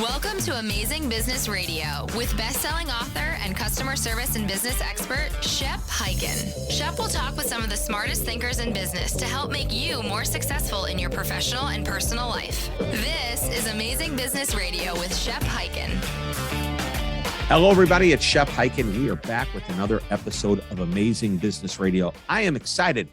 Welcome to Amazing Business Radio with best-selling author and customer service and business expert, Shep Hyken. Shep will talk with some of the smartest thinkers in business to help make you more successful in your professional and personal life. This is Amazing Business Radio with Shep Hyken. Hello, everybody. It's Shep Hyken. We are back with another episode of Amazing Business Radio. I am excited.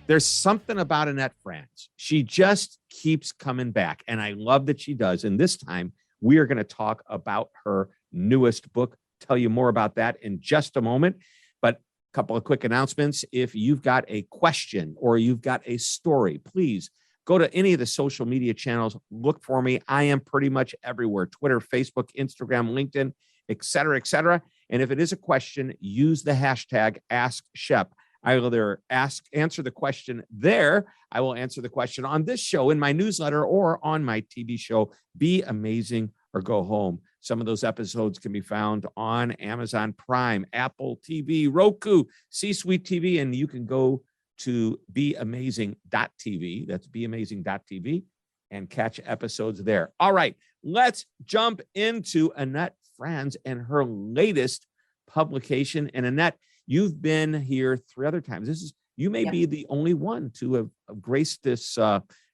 There's something about Annette Franz. She just keeps coming back, and I love that she does. And this time, we are going to talk about her newest book. Tell you more about that in just a moment. But a couple of quick announcements. If you've got a question or you've got a story, please go to any of the social media channels. Look for me. I am pretty much everywhere: Twitter, Facebook, Instagram, LinkedIn, et cetera, et cetera. And if it is a question, use the hashtag AskShep. I will either answer the question there. I will answer the question on this show, in my newsletter, or on my TV show, Be Amazing or Go Home. Some of those episodes can be found on Amazon Prime, Apple TV, Roku, C-Suite TV, and you can go to beamazing.tv. That's beamazing.tv and catch episodes there. All right, let's jump into Annette Franz and her latest publication. And Annette, you've been here 3 other times. You may be the only one to have graced this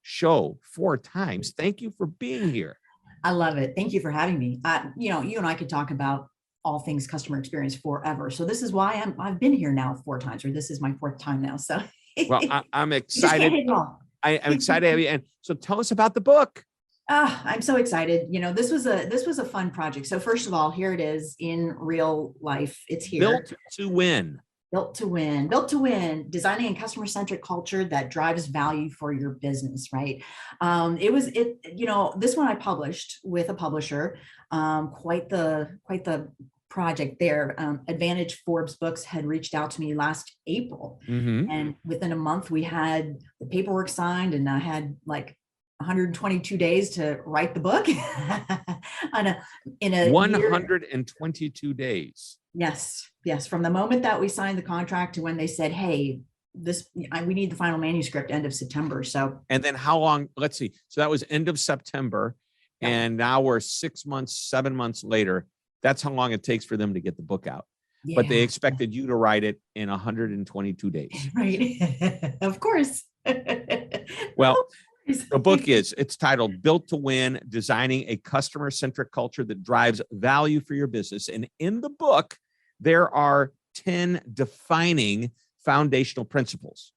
show 4 times. Thank you for being here. I love it. Thank you for having me. You and I could talk about all things customer experience forever. So this is why I've been here now 4 times, or this is my 4th time now. So well, I'm excited. I'm excited to have you. And so tell us about the book. I'm so excited. This was a fun project. So first of all, here it is in real life. It's here. Built to win. Built to win. Built to win. Designing a customer-centric culture that drives value for your business. Right. This one I published with a publisher. Quite the project there. Advantage Forbes Books had reached out to me last April, and within a month we had the paperwork signed, and I had 122 days to write the book. in a 122 days. Yes. From the moment that we signed the contract to when they said, "Hey, we need the final manuscript," end of September. So, and then how long? Let's see. So that was end of September, and now we're 6 months, 7 months later. That's how long it takes for them to get the book out. Yeah. But they expected you to write it in 122 days. Right. Of course. Well, the book it's titled Built to Win, Designing a Customer-Centric Culture that Drives Value for Your Business. And in the book, there are 10 defining foundational principles.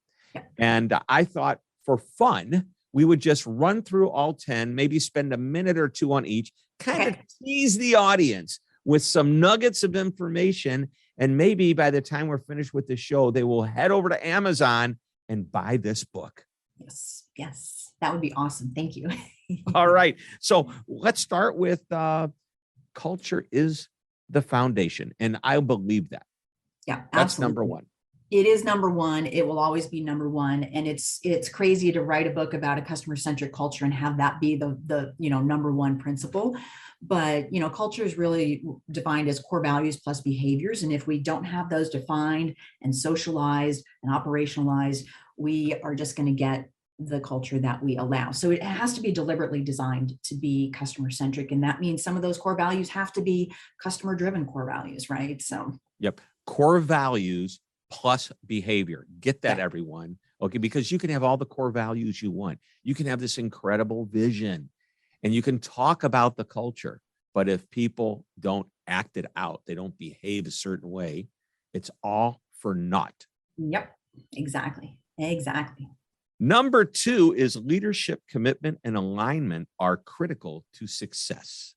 And I thought for fun, we would just run through all 10, maybe spend a minute or 2 on each, kind of tease the audience with some nuggets of information. And maybe by the time we're finished with the show, they will head over to Amazon and buy this book. Yes. That would be awesome. Thank you. All right. So let's start with culture is the foundation. And I believe that. Yeah, that's absolutely. number 1. It is number 1. It will always be number 1. And it's crazy to write a book about a customer-centric culture and have that be the number 1 principle. But, culture is really defined as core values plus behaviors. And if we don't have those defined and socialized and operationalized, we are just going to get the culture that we allow. So it has to be deliberately designed to be customer-centric. And that means some of those core values have to be customer-driven core values, right? So, yep. Core values plus behavior. Get that, everyone. Okay. Because you can have all the core values you want. You can have this incredible vision and you can talk about the culture, but if people don't act it out, they don't behave a certain way, it's all for naught. Yep. Exactly. Number 2 is leadership, commitment, and alignment are critical to success.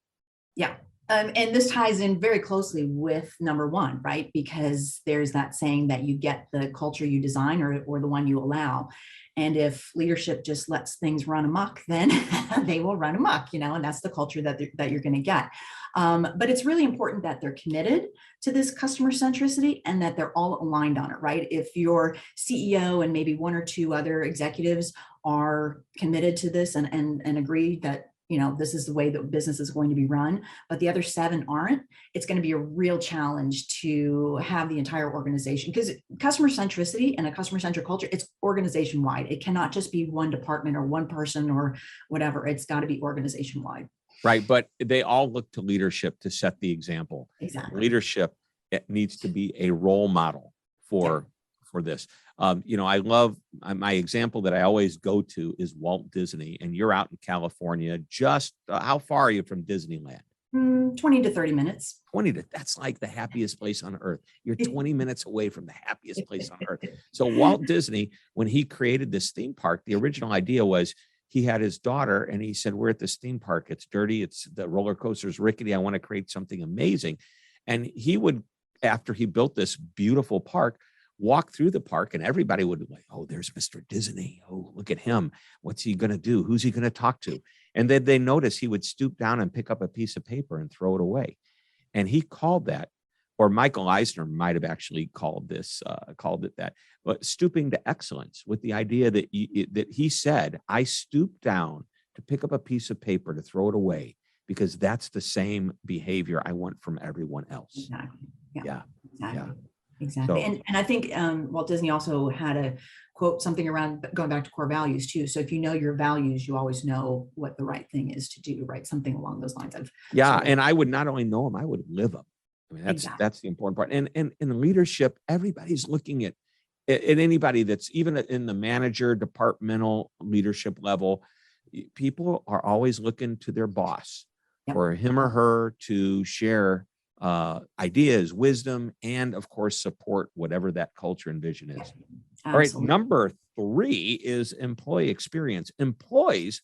Yeah. And this ties in very closely with number 1, right? Because there's that saying that you get the culture you design or the one you allow. And if leadership just lets things run amok, then they will run amok, and that's the culture that you're going to get. But it's really important that they're committed to this customer centricity and that they're all aligned on it, right? If your CEO and maybe 1 or 2 other executives are committed to this and agree that this is the way that business is going to be run, but the other 7 aren't, it's going to be a real challenge to have the entire organization, because customer centricity and a customer centric culture, it's organization wide. It cannot just be one department or one person or whatever. It's got to be organization wide. Right. But they all look to leadership to set the example. Exactly. Leadership, it needs to be a role model for this. I love my example that I always go to is Walt Disney, and you're out in California. Just how far are you from Disneyland? 20 to 30 minutes. That's like the happiest place on earth. You're 20 minutes away from the happiest place on earth. So Walt Disney, when he created this theme park, the original idea was he had his daughter and he said, we're at this theme park. It's dirty. It's the roller coaster's rickety. I want to create something amazing. And he would, after he built this beautiful park, walk through the park and everybody would be like, oh, there's Mr. Disney. Oh, look at him. What's he going to do? Who's he going to talk to? And then they notice he would stoop down and pick up a piece of paper and throw it away. And he called that, or Michael Eisner might have actually called it that, but stooping to excellence, with the idea that he said, I stoop down to pick up a piece of paper to throw it away because that's the same behavior I want from everyone else. Exactly. Yeah. Exactly. Yeah. Exactly. So, and I think Walt Disney also had a quote, something around going back to core values too. So if you know your values, you always know what the right thing is to do, right? Something along those lines of. yeah. And I would not only know them, I would live them. I mean, that's the important part. And in leadership, everybody's looking at anybody that's even in the manager, departmental leadership level. People are always looking to their boss for him or her to share ideas, wisdom, and of course, support whatever that culture and vision is. All right. Number 3 is employee experience. Employees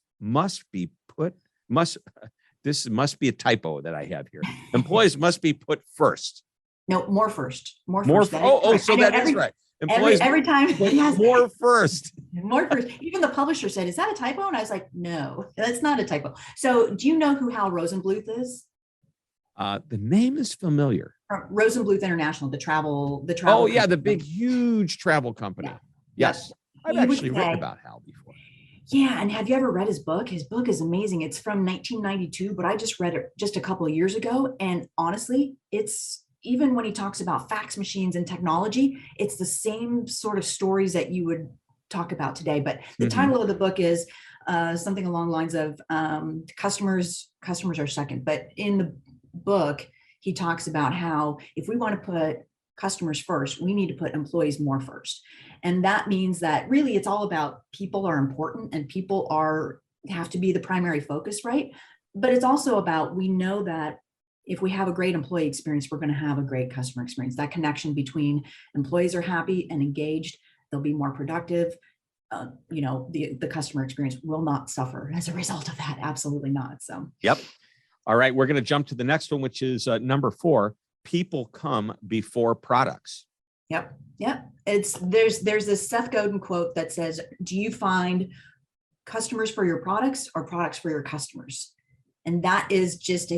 this must be a typo that I have here. Employees must be put first. No, more first. So that is right. Employees every time. Yes. More first. More first. Even the publisher said, is that a typo? And I was like, no, that's not a typo. So do you know who Hal Rosenbluth is? The name is familiar. Rosenbluth International, the travel. Oh yeah, the big, huge travel company. Yeah. Yes, I've actually written about Hal before. Yeah, and have you ever read his book? His book is amazing. It's from 1992, but I just read it just a couple of years ago, and honestly, it's even when he talks about fax machines and technology, it's the same sort of stories that you would talk about today. But the title of the book is something along the lines of customers are second. But in the book, he talks about how if we want to put customers first, we need to put employees more first. And that means that really it's all about people are important and people have to be the primary focus, right? But it's also about, we know that if we have a great employee experience, we're going to have a great customer experience. That connection between employees are happy and engaged, they'll be more productive. The customer experience will not suffer as a result of that. Absolutely not. So, yep. All right. We're going to jump to the next one, which is number 4. People come before products. Yep. There's this Seth Godin quote that says, do you find customers for your products or products for your customers? And that is it's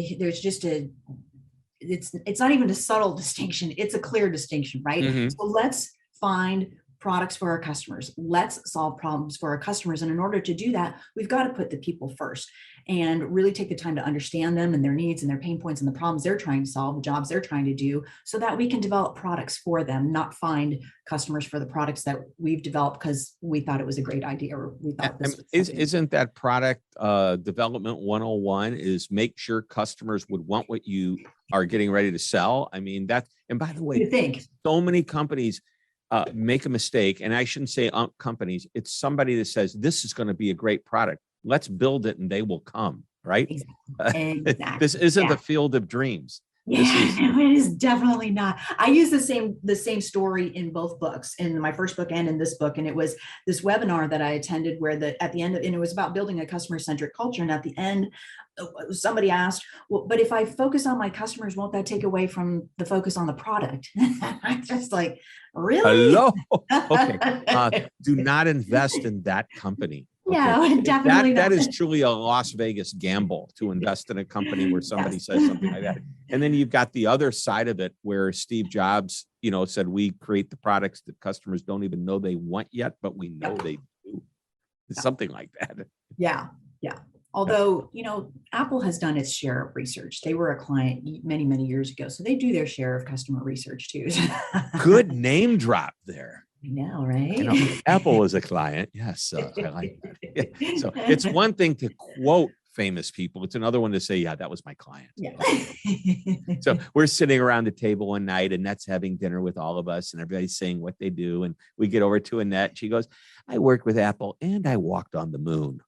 not even a subtle distinction. It's a clear distinction, right? Mm-hmm. So let's find products for our customers. Let's solve problems for our customers. And in order to do that, we've got to put the people first and really take the time to understand them and their needs and their pain points and the problems they're trying to solve, the jobs they're trying to do, so that we can develop products for them, not find customers for the products that we've developed because we thought it was a great idea or we thought this was isn't that product development 101 is make sure customers would want what you are getting ready to sell? I mean, and by the way, you think so many companies make a mistake, and I shouldn't say companies, it's somebody that says, this is going to be a great product. Let's build it and they will come, right? Exactly. This isn't the field of dreams. It is definitely not. I use the same story in both books, in my first book and in this book. And it was this webinar that I attended where at the end, and it was about building a customer-centric culture. And at the end, somebody asked, well, but if I focus on my customers, won't that take away from the focus on the product? I'm just like, really? Hello. Okay. Do not invest in that company. Okay. Yeah, definitely. That is truly a Las Vegas gamble to invest in a company where somebody says something like that. And then you've got the other side of it where Steve Jobs, said we create the products that customers don't even know they want yet, but we know they do. It's something like that. Yeah. Although, Apple has done its share of research. They were a client many, many years ago. So they do their share of customer research too. Good name drop there. I know, right? Apple is a client. Yes. I like that. Yeah. So it's one thing to quote famous people. It's another one to say, yeah, that was my client. Yeah. So we're sitting around the table one night, Annette's having dinner with all of us, and everybody's saying what they do. And we get over to Annette. She goes, I worked with Apple and I walked on the moon.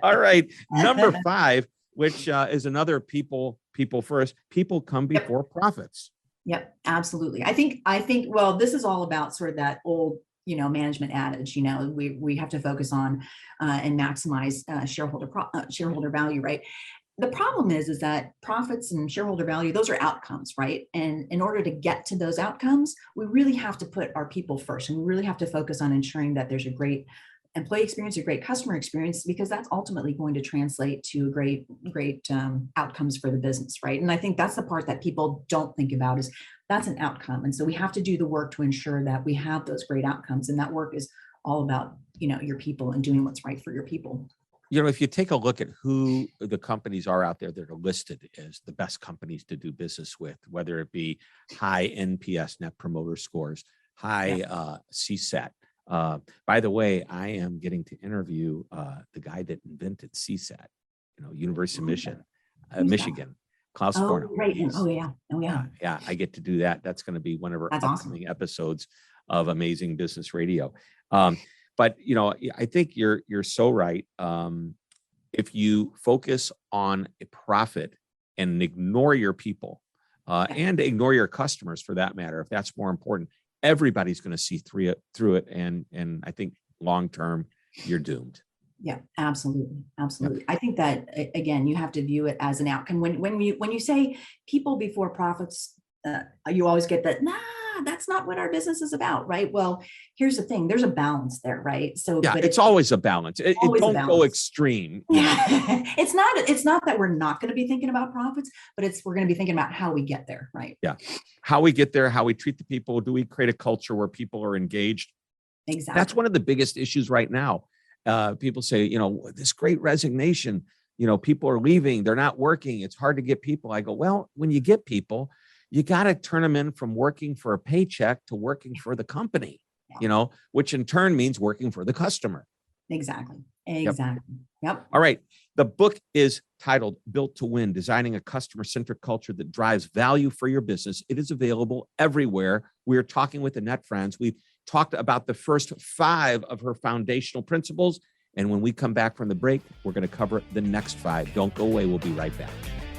All right. Number 5, which is another people first. People come before profits. Yep, absolutely. I think, well, this is all about sort of that old, management adage, we have to focus on and maximize shareholder value, right? The problem is that profits and shareholder value, those are outcomes, right? And in order to get to those outcomes, we really have to put our people first, and we really have to focus on ensuring that there's a great employee experience, a great customer experience, because that's ultimately going to translate to great outcomes for the business, right? And I think that's the part that people don't think about, is that's an outcome. And so we have to do the work to ensure that we have those great outcomes. And that work is all about, your people and doing what's right for your people. If you take a look at who the companies are out there that are listed as the best companies to do business with, whether it be high NPS, Net Promoter Scores, high CSAT. By the way, I am getting to interview the guy that invented CSAT, University of Michigan, Klaus Forno. Right. Oh yeah. Yeah, I get to do that. That's going to be one of our upcoming episodes of Amazing Business Radio. But I think you're so right. If you focus on a profit and ignore your people and ignore your customers, for that matter, if that's more important, everybody's going to see through it, and I think long term you're doomed. Yeah, absolutely. Yeah. I think that again, you have to view it as an outcome. When you say people before profits, you always get that. Nah, that's not what our business is about, right? Well, here's the thing: there's a balance there, right? So, yeah, but it's always a balance. It don't go extreme. It's not that we're not going to be thinking about profits, but we're going to be thinking about how we get there, right? Yeah, how we get there, how we treat the people. Do we create a culture where people are engaged? Exactly. That's one of the biggest issues right now. People say, this great resignation. People are leaving. They're not working. It's hard to get people. I go, well, when you get people, you got to turn them in from working for a paycheck to working for the company, which in turn means working for the customer. Exactly. Yep. All right. The book is titled Built to Win, Designing a Customer-Centric Culture that Drives Value for Your Business. It is available everywhere. We're talking with Annette Franz. We've talked about the first 5 of her foundational principles. And when we come back from the break, we're going to cover the next 5. Don't go away. We'll be right back.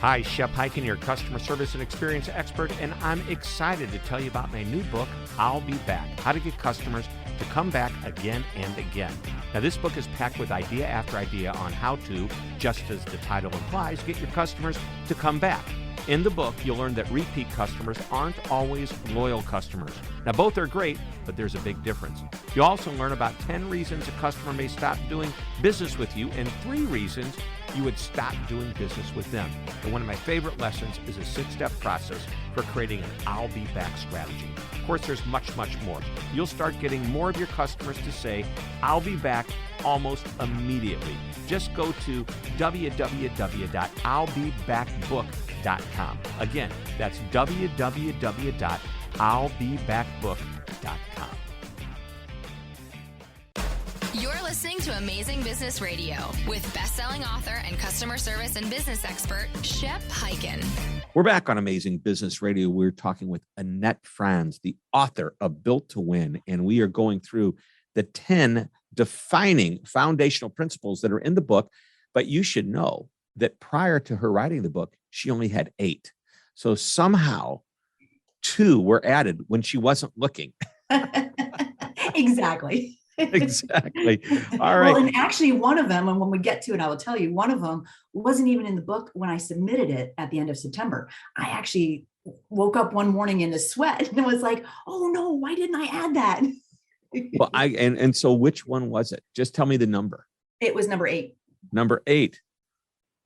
Hi, Shep Hyken, your customer service and experience expert, and I'm excited to tell you about my new book, I'll Be Back, How to Get Customers to Come Back Again and Again. Now, this book is packed with idea after idea on how to, just as the title implies, get your customers to come back. In the book, you'll learn that repeat customers aren't always loyal customers. Now, both are great, but there's a big difference. You'll also learn about 10 reasons a customer may stop doing business with you and 3 reasons you would stop doing business with them. And one of my favorite lessons is a 6-step process for creating an I'll be back strategy. Of course, there's much, much more. You'll start getting more of your customers to say, I'll be back almost immediately. Just go to www.illbebackbook.com. Again, that's www.illbebackbook.com. You're listening to Amazing Business Radio with best-selling author and customer service and business expert, Shep Hyken. We're back on Amazing Business Radio. We're talking with Annette Franz, the author of Built to Win, and we are going through the 10 defining foundational principles that are in the book. But you should know that prior to her writing the book, she only had 8. So somehow 2 were added when she wasn't looking. Exactly. Exactly. All right. Well, and actually one of them, and when we get to it, I will tell you, one of them wasn't even in the book when I submitted it at the end of September. I actually woke up one morning in a sweat and was like, oh no, why didn't I add that? Well, and so which one was it? Just tell me the number. It was number 8. Number 8.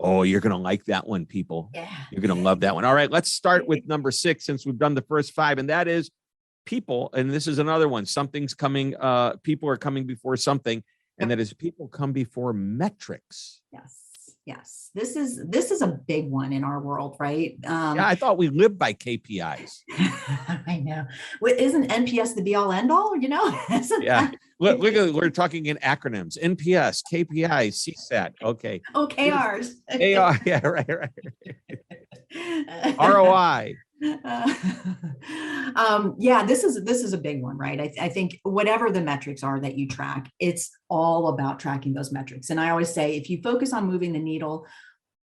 Oh, you're going to like that one, people. Yeah. You're going to love that one. All right, let's start with number 6 since we've done the first 5, and that is people. And this is another one. Something's coming. People are coming before something, and that is people come before metrics. Yes. Yes. This is a big one in our world, right? Yeah, I thought we lived by KPIs. I know. Well, isn't NPS the be all end all? Isn't Yeah. that- Look, we're talking in acronyms: NPS, KPI, CSAT. Okay. OKRs. AR. Yeah, right. ROI. Yeah, this is a big one, right? I think whatever the metrics are that you track, it's all about tracking those metrics. And I always say, if you focus on moving the needle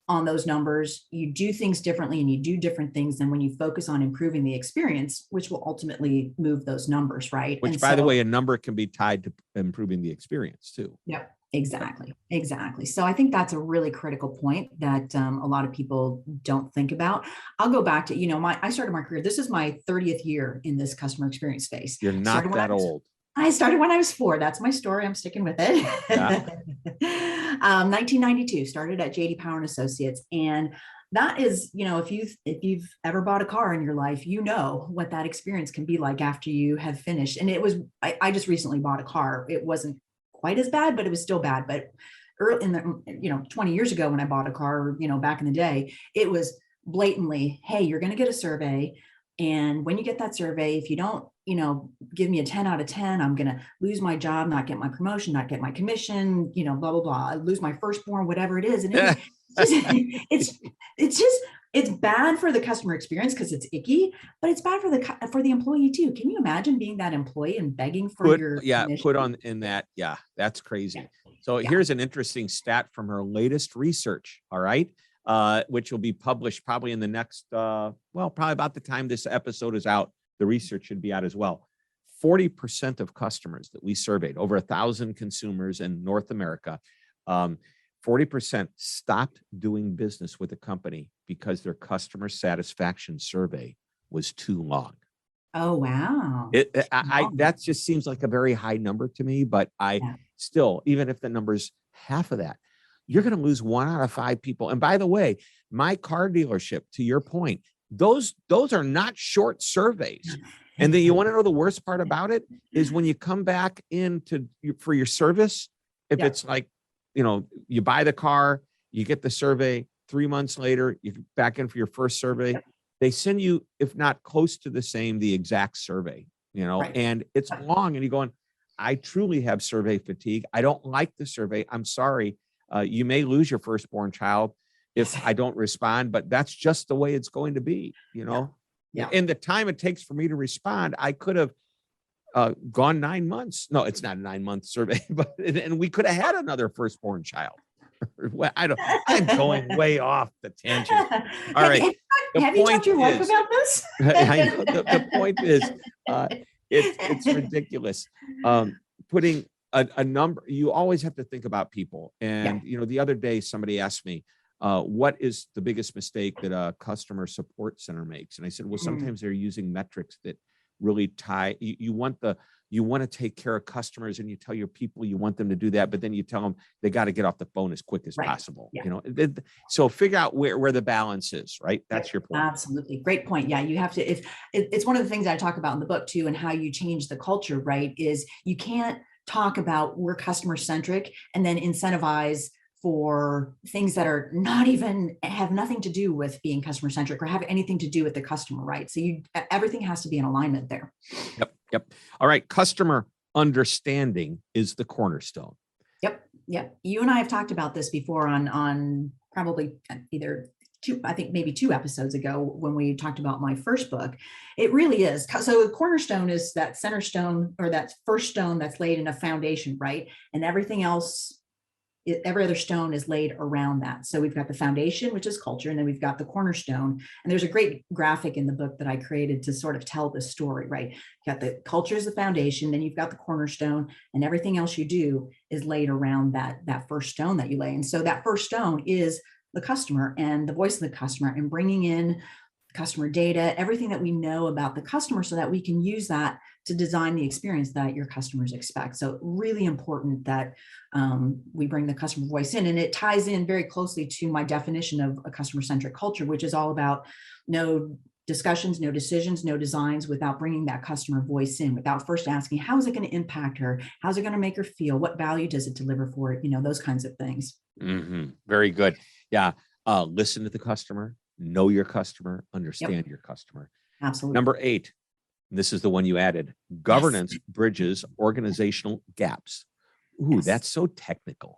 on those numbers, you do things differently and you do different things than when you focus on improving the experience, which will ultimately move those numbers, right? Which, by the way, a number can be tied to improving the experience too. Yep. Exactly. So I think that's a really critical point that a lot of people don't think about. I'll go back to, I started my career. This is my 30th year in this customer experience space. You're not that old. I started when I was 4. That's my story. I'm sticking with it. Yeah. 1992, started at JD Power and Associates. And that is, if you've ever bought a car in your life, you know what that experience can be like after you have finished. And I just recently bought a car. It wasn't quite as bad, but it was still bad. But early in the, 20 years ago when I bought a car, back in the day, it was blatantly, hey, you're going to get a survey. And when you get that survey, if you don't, give me a 10 out of 10, I'm going to lose my job, not get my promotion, not get my commission, blah, blah, blah. I lose my firstborn, whatever it is. And it's bad for the customer experience because it's icky, but it's bad for the employee too. Can you imagine being that employee and begging for your commission? Put on in that. Yeah, that's crazy. Yeah. So here's an interesting stat from her latest research. All right. Which will be published probably in the next, probably about the time this episode is out, the research should be out as well. 40% of customers that we surveyed, over 1,000 consumers in North America, 40% stopped doing business with a company because their customer satisfaction survey was too long. Oh, wow. That just seems like a very high number to me, but still, even if the number's half of that, you're going to lose 1 out of 5 people. And by the way, my car dealership, to your point, those are not short surveys. And then you want to know the worst part about it is when you come back for your service, if it's like, you buy the car, you get the survey, 3 months later, you get back in for your first survey. They send you, if not close to the exact survey, and it's long. And you're going, I truly have survey fatigue. I don't like the survey. I'm sorry. You may lose your firstborn child if I don't respond, but that's just the way it's going to be, Yeah. And the time it takes for me to respond, I could have gone 9 months. No, it's not a 9-month survey, and we could have had another firstborn child. Well, I'm going way off the tangent. All right. Have you talked to your wife about this? I know, the point is, it's ridiculous. Putting a number, you always have to think about people. And, the other day somebody asked me, what is the biggest mistake that a customer support center makes? And I said, well, sometimes they're using metrics that really tie, you want to take care of customers and you tell your people you want them to do that, but then you tell them they got to get off the phone as quick as possible. Yeah. So figure out where the balance is, right? That's your point. Absolutely. Great point. Yeah. You have to, it's one of the things I talk about in the book too, and how you change the culture, right? Is you can't talk about we're customer centric and then incentivize for things that are have nothing to do with being customer centric or have anything to do with the customer, right? So everything has to be in alignment there. Yep. All right. Customer understanding is the cornerstone. Yep. You and I have talked about this before on probably either maybe 2 episodes ago when we talked about my first book. It really is. So the cornerstone is that center stone or that first stone that's laid in a foundation, right? And everything else, every other stone is laid around that. So we've got the foundation, which is culture, and then we've got the cornerstone. And there's a great graphic in the book that I created to sort of tell this story, right? You got the culture as the foundation, then you've got the cornerstone, and everything else you do is laid around that first stone that you lay. And so that first stone is the customer and the voice of the customer and bringing in customer data, everything that we know about the customer so that we can use that to design the experience that your customers expect. So really important that we bring the customer voice in, and it ties in very closely to my definition of a customer-centric culture, which is all about no discussions, no decisions, no designs without bringing that customer voice in, without first asking, how is it going to impact her? How's it going to make her feel? What value does it deliver for it? Those kinds of things. Mm-hmm. Very good. Yeah. Listen to the customer, know your customer, understand your customer. Absolutely. Number 8, this is the one you added. Governance bridges organizational gaps. Ooh, that's so technical.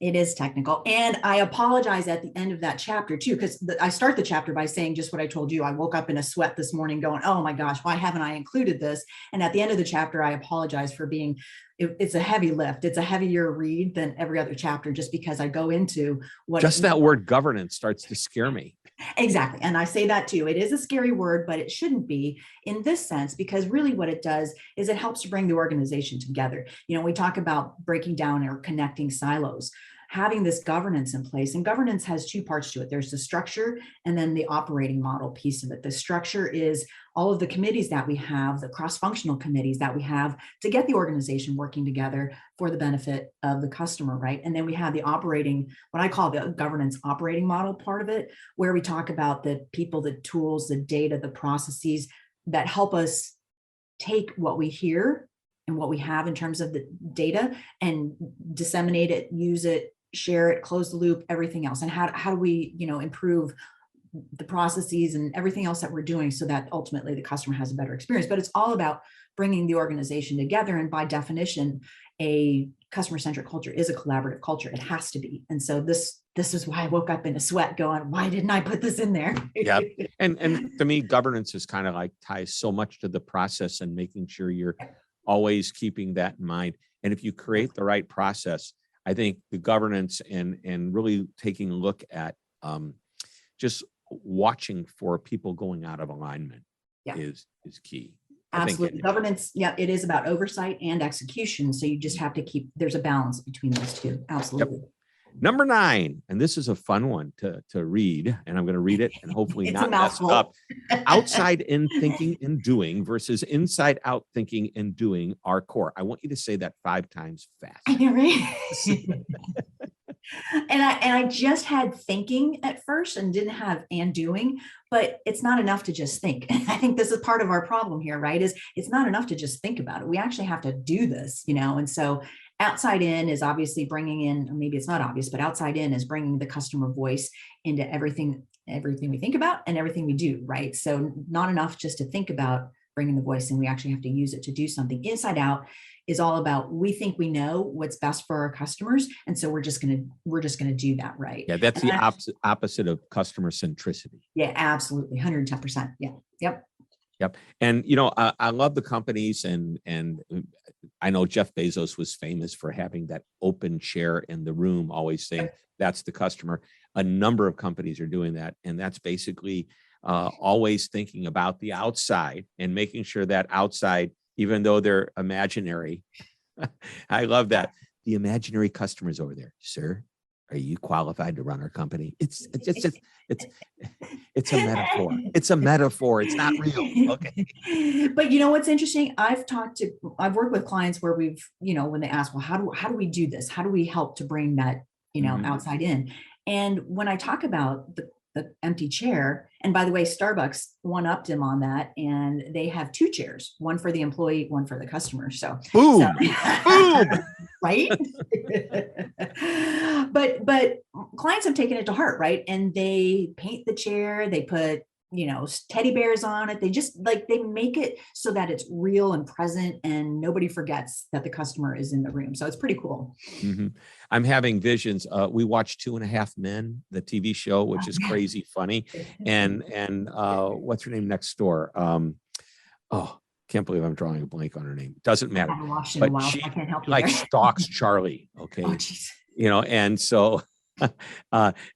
It is technical. And I apologize at the end of that chapter too, because I start the chapter by saying just what I told you. I woke up in a sweat this morning going, oh my gosh, why haven't I included this? And at the end of the chapter, I apologize for being, it's a heavy lift. It's a heavier read than every other chapter, just because I go into what— Just that word governance starts to scare me. Exactly. And I say that too. It is a scary word, but it shouldn't be in this sense, because really what it does is it helps to bring the organization together. You know, we talk about breaking down or connecting silos, having this governance in place, and governance has 2 parts to it. There's the structure and then the operating model piece of it. The structure is all of the committees that we have, the cross-functional committees that we have to get the organization working together for the benefit of the customer, right? And then we have the operating, what I call the governance operating model part of it, where we talk about the people, the tools, the data, the processes that help us take what we hear and what we have in terms of the data and disseminate it, use it, share it, close the loop, everything else. And how do we, improve the processes and everything else that we're doing so that ultimately the customer has a better experience. But it's all about bringing the organization together. And by definition, a customer-centric culture is a collaborative culture. It has to be. And so this is why I woke up in a sweat going, why didn't I put this in there? Yeah. And to me, governance is kind of like ties so much to the process and making sure you're always keeping that in mind. And if you create the right process, I think the governance and really taking a look at just watching for people going out of alignment is key. Absolutely. Governance, it is about oversight and execution. So you just have to there's a balance between those two. Absolutely. Yep. Number 9, and this is a fun one to read, and I'm going to read it and hopefully not mess it up. Outside in thinking and doing versus inside out thinking and doing are core. I want you to say that 5 times fast. I know, right? And I just had thinking at first and didn't have and doing, but it's not enough to just think. I think this is part of our problem here, right? Is it's not enough to just think about it. We actually have to do this, and so outside in is obviously bringing in, or maybe it's not obvious, but outside in is bringing the customer voice into everything we think about and everything we do, right? So not enough just to think about bringing the voice in, we actually have to use it to do something. Inside out is all about, we think we know what's best for our customers, and so we're just gonna do that, right? Yeah, that's opposite of customer centricity. Yeah, absolutely, 110%. Yeah, yep. And I love the companies, and I know Jeff Bezos was famous for having that open chair in the room, always saying that's the customer. A number of companies are doing that, and that's basically always thinking about the outside and making sure that outside, even though they're imaginary, I love that. The imaginary customers over there, sir, are you qualified to run our company? It's a metaphor. It's a metaphor. It's not real. Okay. But what's interesting? I've worked with clients where we've, when they ask, well, how do we do this? How do we help to bring that, outside in? And when I talk about the empty chair, and by the way, Starbucks one-upped him on that, and they have 2 chairs, one for the employee, one for the customer. So boom, boom. Right? but clients have taken it to heart, right? And they paint the chair, they put, teddy bears on it. They just they make it so that it's real and present, and nobody forgets that the customer is in the room. So it's pretty cool. Mm-hmm. I'm having visions. We watched 2.5 Men, the TV show, which is crazy funny. And what's her name next door? Can't believe I'm drawing a blank on her name. Doesn't matter. But she I can't help you stalks Charlie. Okay. And so,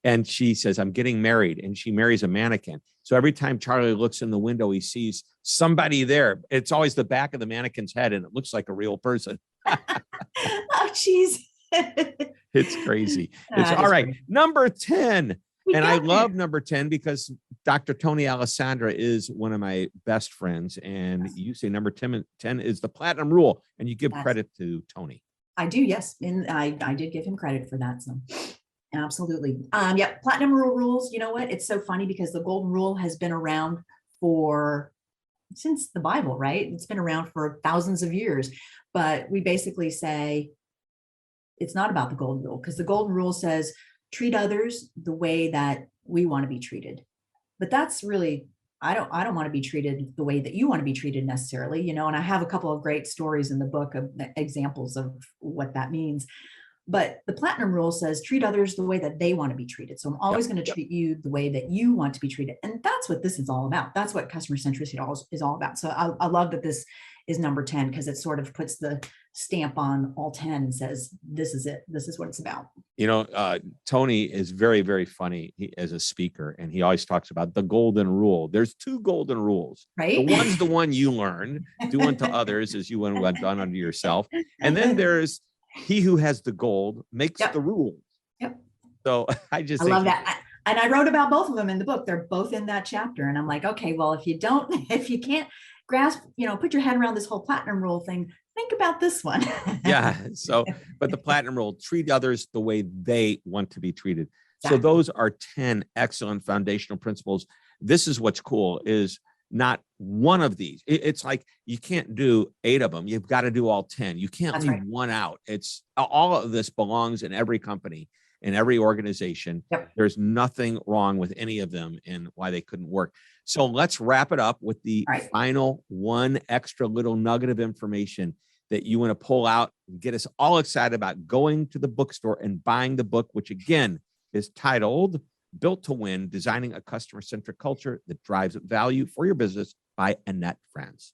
and she says, I'm getting married, and she marries a mannequin. So every time Charlie looks in the window, he sees somebody there. It's always the back of the mannequin's head, and it looks like a real person. Oh, geez. It's crazy. It's all right. Crazy. Number 10. And I love number 10 because Dr. Tony Alessandra is one of my best friends. And you say number 10 is the platinum rule, and you give credit to Tony. I do, yes. And I did give him credit for that. So absolutely. Platinum rule rules. You know what? It's so funny because the golden rule has been around since the Bible, right? It's been around for thousands of years. But we basically say it's not about the golden rule, because the golden rule says treat others the way that we want to be treated. But that's really, I don't want to be treated the way that you want to be treated necessarily, and I have a couple of great stories in the book of examples of what that means. But the platinum rule says treat others the way that they want to be treated. So I'm always going to treat you the way that you want to be treated. And that's what this is all about. That's what customer centricity is all about. So I love that this is number 10, because it sort of puts the stamp on all 10 and says, this is it. This is what it's about. Tony is very, very funny as a speaker, and he always talks about the golden rule. There's 2 golden rules. Right. The one's the one you learn, do unto others as you went done unto yourself. And then there's he who has the gold makes the rules. Yep. So I love that. And I wrote about both of them in the book. They're both in that chapter. And I'm like, okay, well, if you can't grasp, put your head around this whole platinum rule thing, think about this one. Yeah. So, but the platinum rule, treat others the way they want to be treated. Exactly. So those are 10 excellent foundational principles. This is what's cool is not one of these. It's like you can't do 8 of them. You've got to do all 10. You can't leave one out. It's all of this belongs in every company, in every organization. Yep. There's nothing wrong with any of them and why they couldn't work. So let's wrap it up with the final one extra little nugget of information that you want to pull out and get us all excited about going to the bookstore and buying the book, which again is titled Built to Win, Designing a Customer-Centric Culture That Drives Value for Your Business by Annette Franz.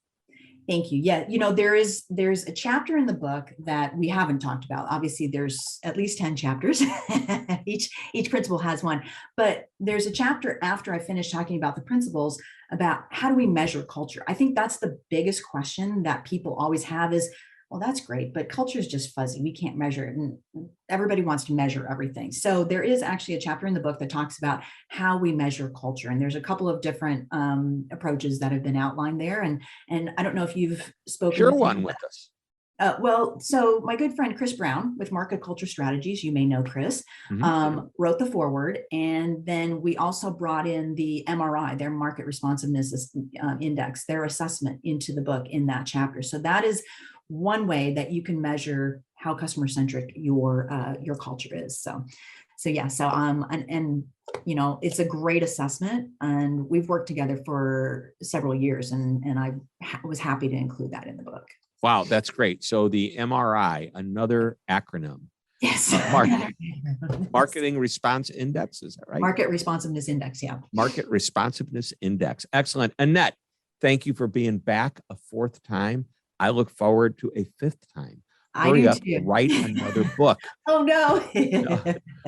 Thank you. Yeah, there's a chapter in the book that we haven't talked about. Obviously, there's at least 10 chapters. Each principle has one. But there's a chapter after I finish talking about the principles about how do we measure culture. I think that's the biggest question that people always have is, well, that's great, but culture is just fuzzy. We can't measure it. And everybody wants to measure everything. So there is actually a chapter in the book that talks about how we measure culture. And there's a couple of different approaches that have been outlined there. And I don't know if you've spoken. Share one with us. So my good friend, Chris Brown with Market Culture Strategies, you may know Chris, wrote the foreword. And then we also brought in the MRI, their Market Responsiveness Index, their assessment into the book in that chapter. So that is one way that you can measure how customer-centric your culture is. So it's a great assessment, and we've worked together for several years, and I was happy to include that in the book. Wow, that's great. So the MRI, another acronym. Yes. Marketing Response Index, is that right? Market Responsiveness Index, yeah. Market Responsiveness Index. Excellent. Annette, thank you for being back a 4th time. I look forward to a 5th time. Hurry up, write another book. Oh, no.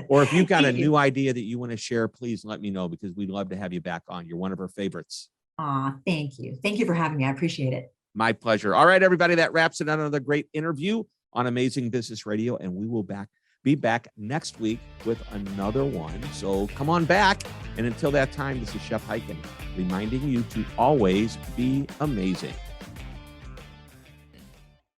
Or if you've got a new idea that you want to share, please let me know, because we'd love to have you back on. You're one of our favorites. Thank you. Thank you for having me. I appreciate it. My pleasure. All right, everybody, that wraps it up. Another great interview on Amazing Business Radio, and we will be back next week with another one. So come on back. And until that time, this is Shep Hyken reminding you to always be amazing.